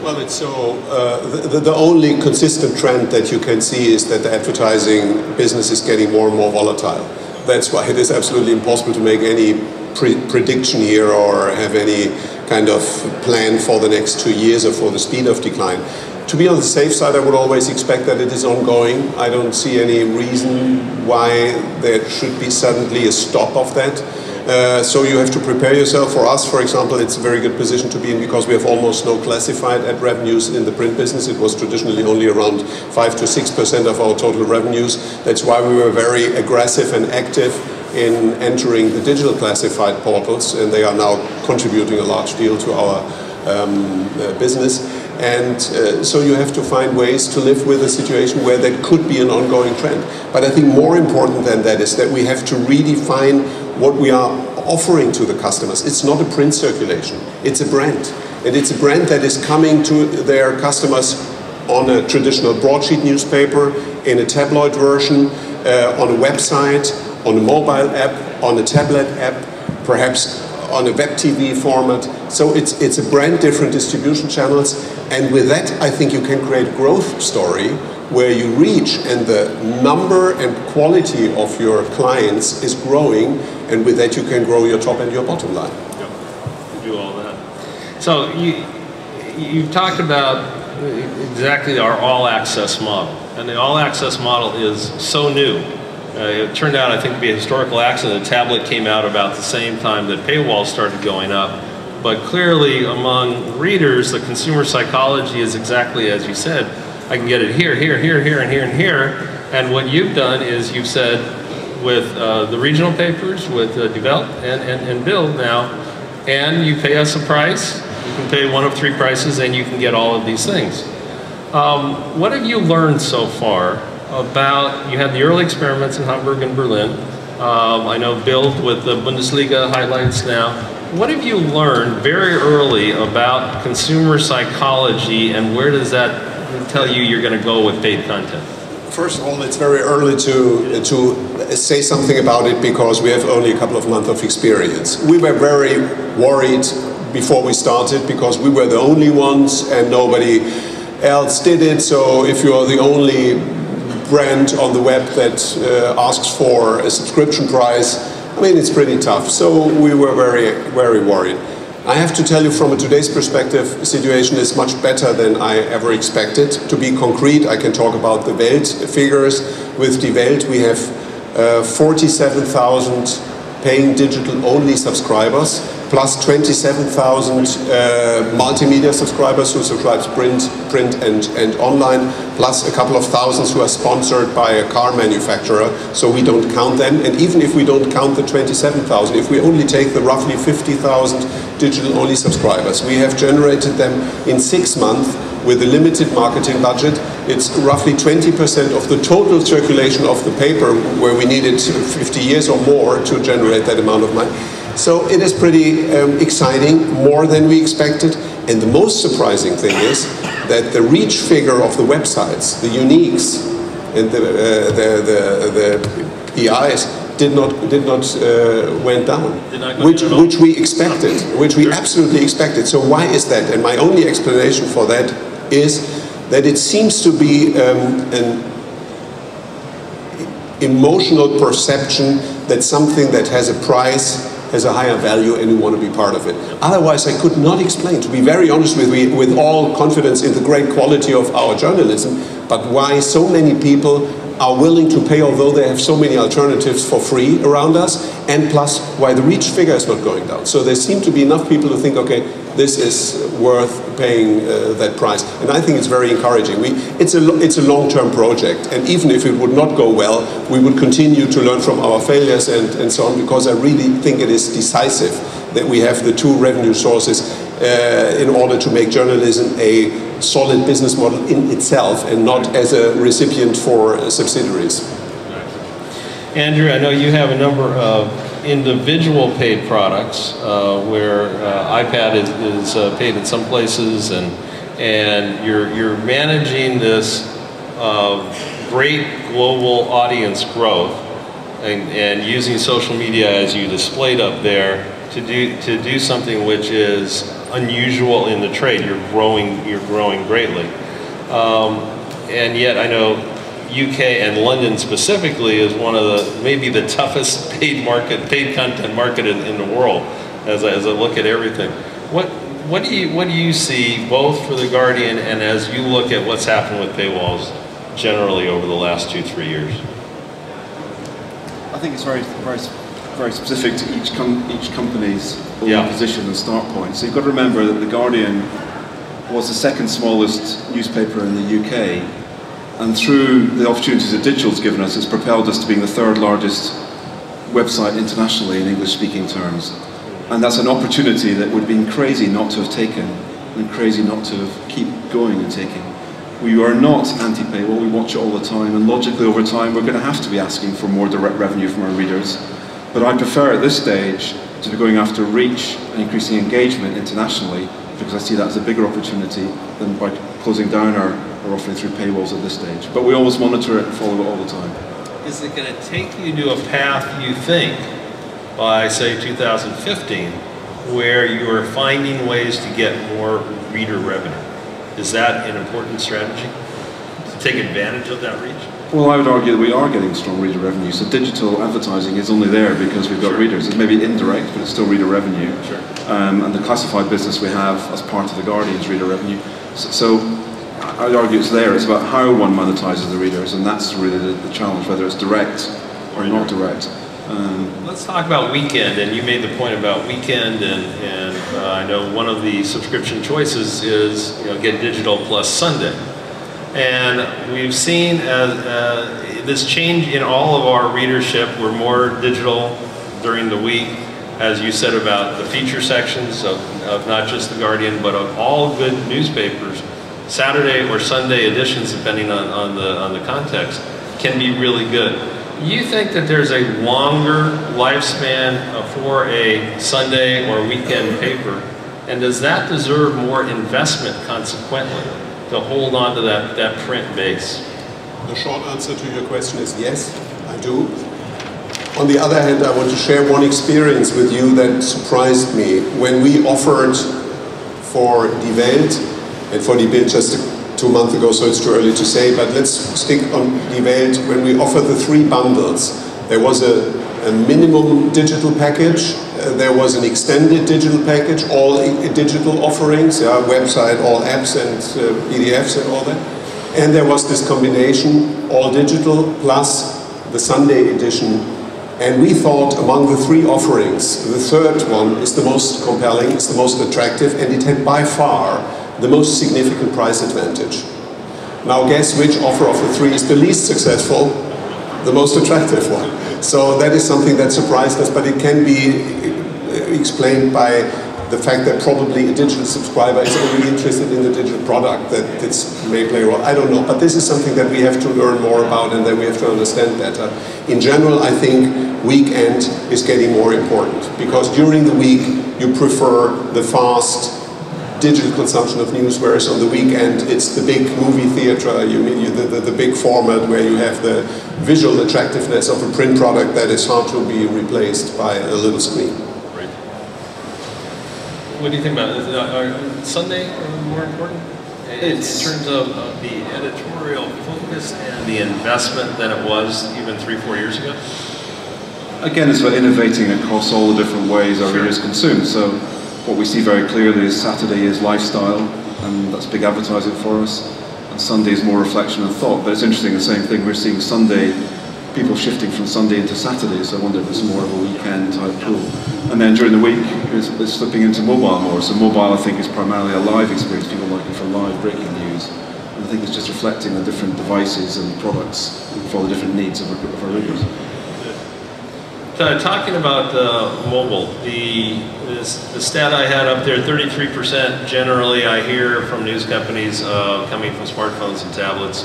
Well, it's so, the only consistent trend that you can see is that the advertising business is getting more and more volatile. That's why it is absolutely impossible to make any prediction here or have any kind of plan for the next 2 years or for the speed of decline. To be on the safe side, I would always expect that it is ongoing. I don't see any reason why there should be suddenly a stop of that. So you have to prepare yourself. For us, for example, it's a very good position to be in because we have almost no classified ad revenues in the print business. It was traditionally only around 5 to 6% of our total revenues. That's why we were very aggressive and active in entering the digital classified portals, and they are now contributing a large deal to our business. And so you have to find ways to live with a situation where there could be an ongoing trend. But I think more important than that is that we have to redefine what we are offering to the customers. It's not a print circulation, it's a brand. And it's a brand that is coming to their customers on a traditional broadsheet newspaper, in a tabloid version, on a website, on a mobile app, on a tablet app, perhaps on a web TV format. So it's a brand, different distribution channels. And with that, I think you can create a growth story where you reach and the number and quality of your clients is growing, and with that you can grow your top and your bottom line. Yep. You do all that. So you've talked about exactly our all-access model, and the all-access model is so new. It turned out, I think, to be a historical accident. The tablet came out about the same time that paywalls started going up. But clearly, among readers, the consumer psychology is exactly as you said. I can get it here, here, here, here, and here, and here. And what you've done is you've said, with the regional papers, with Develop and Build now, and you pay us a price. You can pay one of 3 prices, and you can get all of these things. What have you learned so far about, you had the early experiments in Hamburg and Berlin. I know Build with the Bundesliga highlights now. What have you learned very early about consumer psychology, and where does that tell you you're going to go with paid content? First of all, it's very early to say something about it because we have only a couple of months of experience. We were very worried before we started because we were the only ones and nobody else did it. So if you are the only brand on the web that asks for a subscription price, I mean, it's pretty tough. So we were very, very worried. I have to tell you, from today's perspective, the situation is much better than I ever expected. To be concrete, I can talk about the Welt figures. With Die Welt, we have 47,000 paying digital-only subscribers, plus 27,000 multimedia subscribers who subscribe print and online, plus a couple of thousands who are sponsored by a car manufacturer, so we don't count them. And even if we don't count the 27,000, if we only take the roughly 50,000 digital-only subscribers, we have generated them in 6 months with a limited marketing budget. It's roughly 20% of the total circulation of the paper, where we needed 50 years or more to generate that amount of money. So it is pretty exciting, more than we expected. And the most surprising thing is that the reach figure of the websites, the uniques, and the PIs did not went down, which we expected, which we absolutely expected. So why is that? And my only explanation for that is that it seems to be an emotional perception that something that has a price has a higher value and we want to be part of it. Otherwise, I could not explain, to be very honest with all confidence in the great quality of our journalism, but why so many people are willing to pay, although they have so many alternatives for free around us, and plus why the reach figure is not going down. So there seem to be enough people who think, okay, this is worth paying that price. And I think it's very encouraging. It's a long-term project, and even if it would not go well, we would continue to learn from our failures and so on, because I really think it is decisive that we have the 2 revenue sources in order to make journalism a solid business model in itself and not as a recipient for subsidiaries. Andrew, I know you have a number of individual paid products where iPad is paid in some places, and you're managing this great global audience growth and using social media, as you displayed up there, to do something which is unusual in the trade. You're growing greatly, and yet I know UK and London specifically is one of the maybe the toughest paid content market in the world. As I look at everything, what do you see both for the Guardian and as you look at what's happened with paywalls generally over the last 2-3 years? I think it's very specific to each company's own position and start point. So you've got to remember that the Guardian was the second smallest newspaper in the UK, and through the opportunities that digital's given us, it's propelled us to being the third largest website internationally in English-speaking terms. And that's an opportunity that would have been crazy not to have taken, and crazy not to have keep going and taking. We are not anti-paywall, we watch it all the time, and logically over time we're going to have to be asking for more direct revenue from our readers. But I prefer at this stage to be going after reach and increasing engagement internationally, because I see that as a bigger opportunity than by closing down our offering through paywalls at this stage. But we always monitor it and follow it all the time. Is it going to take you to a path, you think, by say 2015, where you are finding ways to get more reader revenue? Is that an important strategy, to take advantage of that reach? Well, I would argue that we are getting strong reader revenue. So digital advertising is only there because we've got readers. It's maybe indirect, but it's still reader revenue. Sure. And the classified business we have as part of the Guardian's reader revenue. So I would argue it's there. It's about how one monetizes the readers, and that's really the challenge, whether it's direct or not direct. Let's talk about weekend, and you made the point about weekend, and I know one of the subscription choices is get digital plus Sunday. And we've seen this change in all of our readership. We're more digital during the week, as you said about the feature sections of not just the Guardian, but of all good newspapers. Saturday or Sunday editions, depending on the context, can be really good. You think that there's a longer lifespan for a Sunday or weekend paper, and does that deserve more investment consequently to hold on to that print base? The short answer to your question is yes, I do. On the other hand, I want to share one experience with you that surprised me. When we offered for Die Welt, and for Die Bild just 2 months ago, so it's too early to say, but let's stick on Die Welt. When we offered the 3 bundles, there was a minimum digital package, there was an extended digital package, all digital offerings, website, all apps and PDFs and all that. And there was this combination, all digital plus the Sunday edition. And we thought among the 3 offerings, the third one is the most compelling, it's the most attractive, and it had by far the most significant price advantage. Now guess which offer of the 3 is the least successful, the most attractive one. So that is something that surprised us, but it can be explained by the fact that probably a digital subscriber is only interested in the digital product, that it may play a role. I don't know, but this is something that we have to learn more about and that we have to understand better. In general, I think weekend is getting more important, because during the week you prefer the fast digital consumption of news, whereas on the weekend it's the big movie theater, the big format where you have the visual attractiveness of a print product that is hard to be replaced by a little screen. Right. What do you think about it? Are Sunday more important in terms of the editorial focus and the investment than it was even 3-4 years ago? Again, it's about innovating across all the different ways our readers consume. So what we see very clearly is Saturday is lifestyle, and that's big advertising for us. And Sunday is more reflection and thought. But it's interesting, the same thing, we're seeing Sunday, people shifting from Sunday into Saturday, so I wonder if it's more of a weekend type pool. And then during the week, it's slipping into mobile more. So mobile, I think, is primarily a live experience, people looking for live breaking news. And I think it's just reflecting the different devices and products for the different needs of our readers. Talking about mobile, the stat I had up there, 33% generally I hear from news companies coming from smartphones and tablets.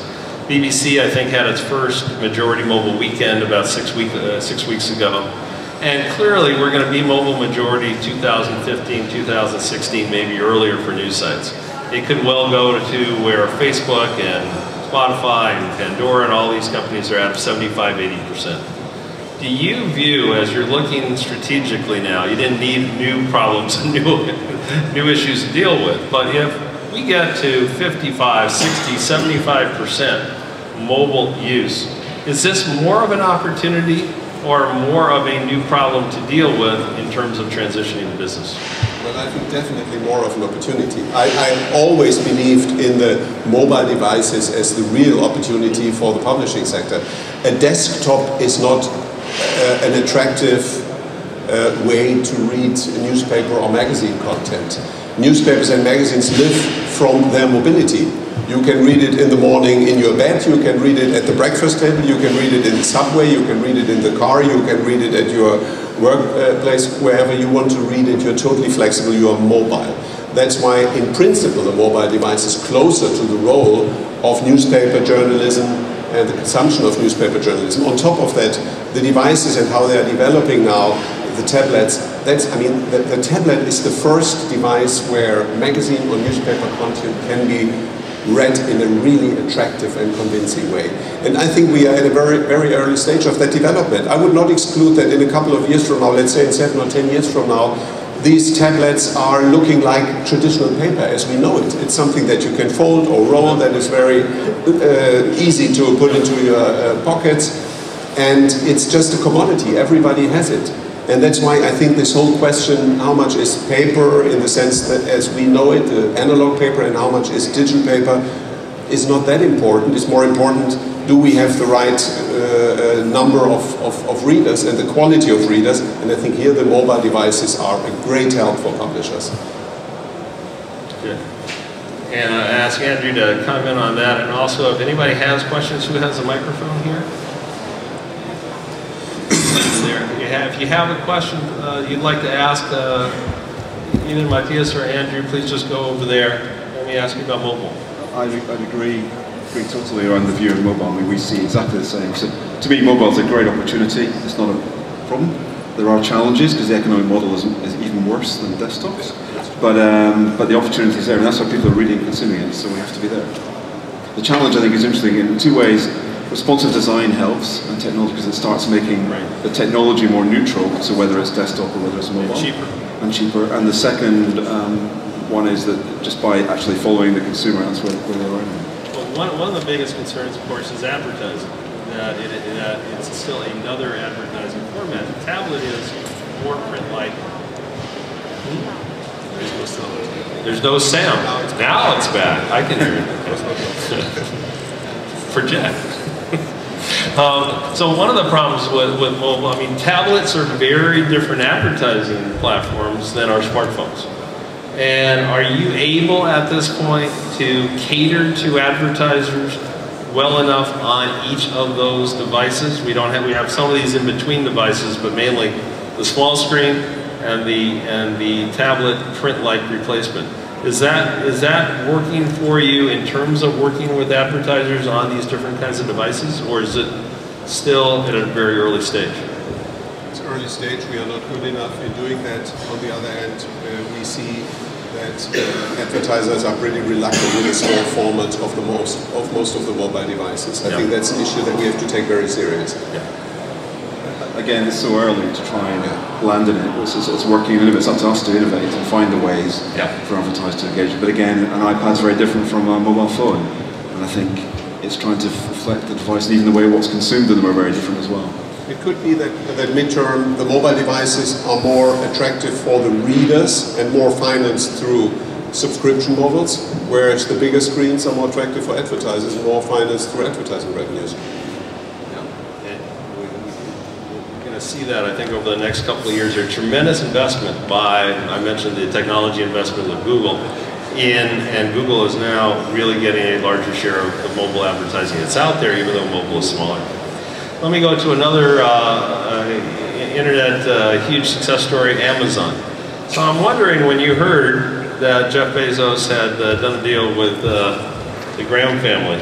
BBC, I think, had its first majority mobile weekend about 6 weeks ago. And clearly we're going to be mobile majority 2015, 2016, maybe earlier for news sites. It could well go to where Facebook and Spotify and Pandora and all these companies are at 75–80%. do you view, as you're looking strategically now, you didn't need new problems and new issues to deal with, but if we get to 55, 60, 75% mobile use, is this more of an opportunity or more of a new problem to deal with in terms of transitioning the business? Well, I think definitely more of an opportunity. I always believed in the mobile devices as the real opportunity for the publishing sector. A desktop is not an attractive way to read newspaper or magazine content. Newspapers and magazines live from their mobility. You can read it in the morning in your bed, you can read it at the breakfast table, you can read it in the subway, you can read it in the car, you can read it at your workplace, wherever you want to read it. You're totally flexible, you are mobile. That's why, in principle, a mobile device is closer to the role of newspaper journalism and the consumption of newspaper journalism. On top of that, the devices and how they are developing now, the tablets, the tablet is the first device where magazine or newspaper content can be read in a really attractive and convincing way. And I think we are at a very, very early stage of that development. I would not exclude that in a couple of years from now, let's say in 7 or 10 years from now, these tablets are looking like traditional paper as we know it. It's something that you can fold or roll, that is very easy to put into your pockets, and it's just a commodity. Everybody has it. And that's why I think this whole question, how much is paper in the sense that as we know it, analog paper, and how much is digital paper, is not that important. It's more important, do we have the right number of readers and the quality of readers? And I think here the mobile devices are a great help for publishers. Good. And I ask Andrew to comment on that, and also if anybody has questions, who has a microphone here? If you have a question you'd like to ask either Mathias or Andrew, please just go over there. Let me ask you about mobile. I'd agree totally around the view of mobile. I mean, we see exactly the same. So to me, mobile is a great opportunity. It's not a problem. There are challenges because the economic model is even worse than desktops. But the opportunity is there, and that's why people are reading and consuming it. So we have to be there. The challenge, I think, is interesting in two ways. Responsive design helps, and technology, because it starts making the technology more neutral, so whether it's desktop or whether it's mobile. And cheaper. And the second one is that just by actually following the consumer, that's where they're running. Well, one of the biggest concerns, of course, is advertising. That it's still another advertising format. The tablet is more print-like. There's no sound. Now it's back. I can hear it. Project. So one of the problems with mobile, I mean, tablets are very different advertising platforms than our smartphones. And are you able at this point to cater to advertisers well enough on each of those devices? We have some of these in between devices, but mainly the small screen and the tablet print-like replacement. Is that working for you in terms of working with advertisers on these different kinds of devices, or is it still at a very early stage? It's early stage. We are not good enough in doing that. On the other hand, we see that advertisers are pretty reluctant with the small format of most of the mobile devices. I think that's an issue that we have to take very seriously. Again, it's so early to try and land in it. It's working, and it's up to us to innovate and find the ways for advertisers to engage. But again, an iPad's very different from a mobile phone, and I think it's trying to reflect the device, and even the way what's consumed in them are very different as well. It could be that midterm the mobile devices are more attractive for the readers and more financed through subscription models, whereas the bigger screens are more attractive for advertisers and more financed through advertising revenues. See that, I think, over the next couple of years. There's tremendous investment by, I mentioned the technology investment with Google, and Google is now really getting a larger share of the mobile advertising that's out there, even though mobile is smaller. Let me go to another internet huge success story, Amazon. So I'm wondering, when you heard that Jeff Bezos had done a deal with the Graham family,